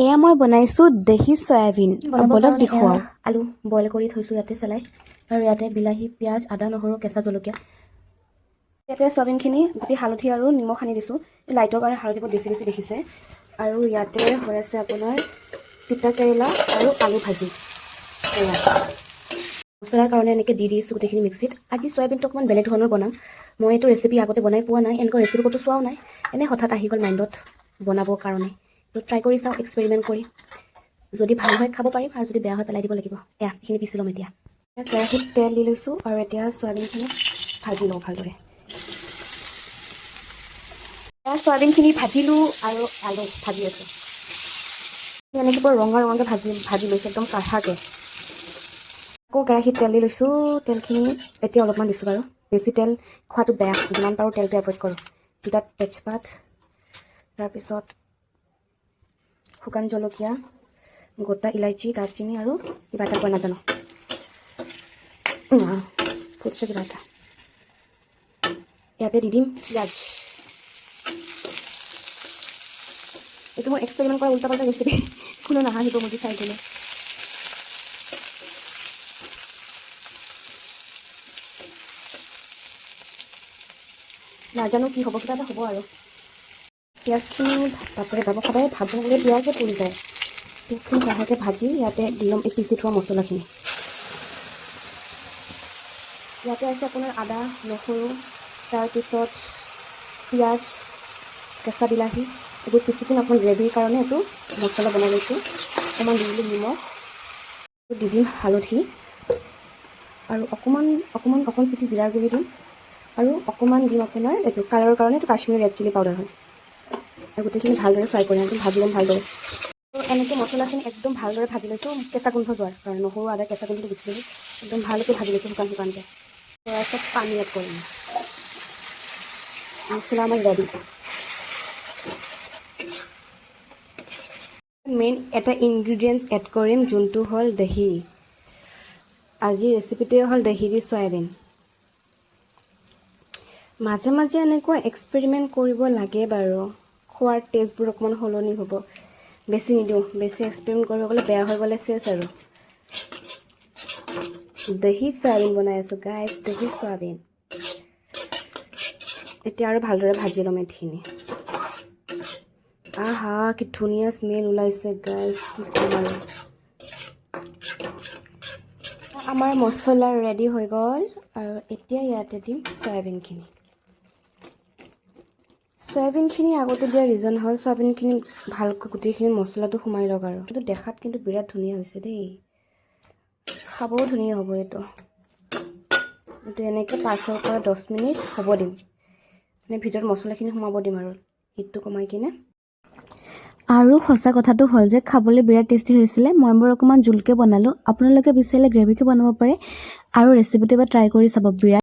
এয়া মই বনাইছোঁ দেশী চয়াবিন বলক দেখুৱাওঁ। আলু বইল কৰি থৈছোঁ ইয়াতে চেলাই, আৰু ইয়াতে বিলাহী, পিঁয়াজ, আদা, নহৰু, কেঁচা জলকীয়া। ইয়াতে চয়াবিনখিনি গোটেই হালধি আৰু নিমখ সানি দিছোঁ। লাইটৰ কাৰণে হালধিবোৰ বেছি বেছি দেখিছে। আৰু ইয়াতে হৈ আছে আপোনাৰ তিতা কেৰেলা আৰু আলু ভাজি। মছলাৰ কাৰণে এনেকৈ দি দিছোঁ গোটেইখিনি মিক্সিত। আজি চয়াবিনটো অকণমান বেলেগ ধৰণৰ বনাম। মই এইটো ৰেচিপি আগতে বনাই পোৱা নাই, এনেকুৱা ৰেচিপি ক'তো চোৱাও নাই। এনেই হঠাৎ আহি গ'ল মাইণ্ডত বনাবৰ কাৰণে। তো ট্ৰাই কৰি চাওঁ, এক্সপেৰিমেণ্ট কৰি। যদি ভাল হয় খাব পাৰিম, আৰু যদি বেয়া হয় পেলাই দিব লাগিব। এইখিনি পিচি ল'ম এতিয়া। কেৰাহীত তেল দি লৈছোঁ, আৰু এতিয়া চয়াবিনখিনি ভাজি লওঁ ভালদৰে। চয়াবিনখিনি ভাজিলোঁ আৰু আলু ভাজি আছোঁ। এনেকৈ বৰ ৰঙা ৰঙাকৈ ভাজি লৈছোঁ, একদম কাঢ়াকৈ। আকৌ কেৰাহীত তেল দি লৈছোঁ, তেলখিনি এতিয়া অলপমান দিছোঁ বাৰু। বেছি তেল খোৱাটো বেয়া, যিমান পাৰোঁ তেলটো এভইড কৰোঁ। দুটা তেজপাত, তাৰপিছত শুকান জলকীয়া, গোটা ইলাইচি, দালচিনি আৰু কিবা এটা কয় নাজানো, ফুটছে কিবা এটা। ইয়াতে দি দিম পিঁয়াজ। এইটো মই এক্সপেৰিমেণ্ট কৰা উল্টা পাল্টা ৰেচিপি, কোনো নাহাঁহিব মুঠি চাই দিলে। নাজানো কি হ'ব, কিবা এটা হ'ব আৰু। পিঁয়াজখিনি বাপৰে বাপ, সদায় ভাবোঁতে পিঁয়াজে পুৰি যায়। পিঁয়াজখিনি লাহেকৈ ভাজি ইয়াতে দি ল'ম এই পিচি থোৱা মছলাখিনি। ইয়াতে আছে আপোনাৰ আদা, নহৰু, তাৰপিছত পিঁয়াজ, কেঁচা বিলাহী, এইবোৰ পিচি কিনে অকণমান গ্ৰেভিৰ কাৰণে এইটো মছলা বনাই লৈছোঁ। অকণমান দি দিলোঁ নিমখ, দি দিম হালধি, আৰু অকণমান চিটি জিৰাৰ গুড়ি দিম, আৰু অকণমান দিম আপোনাৰ এইটো কালাৰৰ কাৰণে, এইটো কাশ্মীৰী ৰেড চিলি পাউডাৰ হয়। আৰু গোটেইখিনি ভালদৰে ফ্ৰাই কৰি একদম ভাজি ল'ম ভালদৰে। তো এনেকৈ মছলাখিনি একদম ভালদৰে ভাজি লৈছোঁ, কেঁচা গোন্ধ যোৱাৰ কাৰণে। নহৰু আদা কেঁচা গোন্ধটো গুচি লৈছোঁ, একদম ভালকৈ ভাজি লৈছোঁ শুকানকৈ। তাৰপিছত পানী এড কৰিম। মছলা আমাৰ ৰেডি। মেইন এটা ইনগ্ৰিডিয়েণ্টছ এড কৰিম, যোনটো হ'ল দহি। আজিৰ ৰেচিপিটোৱে হ'ল দহি দি চয়াবিন। মাজে মাজে এনেকুৱা এক্সপেৰিমেণ্ট কৰিব লাগে বাৰু, খোৱাৰ টেষ্টবোৰ অকণমান সলনি হ'ব। বেছি নিদিওঁ, বেছি এক্সপেৰিমেণ্ট কৰিব গ'লে বেয়া হৈ গ'লে চেছ আৰু। দহি চয়াবিন বনাই আছোঁ গাইজ, দহি চয়াবিন। এতিয়া আৰু ভালদৰে ভাজি ল'ম এইখিনি। আহা কি ধুনীয়া স্মেল ওলাইছে গাইজ, কি ক'ম আৰু। আমাৰ মছলা ৰেডি হৈ গ'ল, আৰু এতিয়া ইয়াতে দিম চয়াবিনখিনি। চয়াবিনখিনি আগতে দিয়া ৰিজন হ'ল চয়াবিনখিনি ভালকৈ গোটেইখিনি মছলাটো সোমাই লওক আৰু। কিন্তু দেখাত কিন্তু বিৰাট ধুনীয়া হৈছে দেই, খাবও ধুনীয়া হ'ব এইটো। এইটো এনেকৈ 5ৰ পৰা 10 মিনিট হ'ব দিম, মানে ভিতৰত মছলাখিনি সোমাব দিম আৰু হিটটো কমাই কিনে। আৰু সঁচা কথাটো হ'ল যে খাবলৈ বিৰাট টেষ্টি হৈছিলে। মই বৰ অকণমান জোলকৈ বনালোঁ, আপোনালোকে বিচাৰিলে গ্ৰেভিকৈ বনাব পাৰে, আৰু ৰেচিপিটো এবাৰ ট্ৰাই কৰি চাব, বিৰাট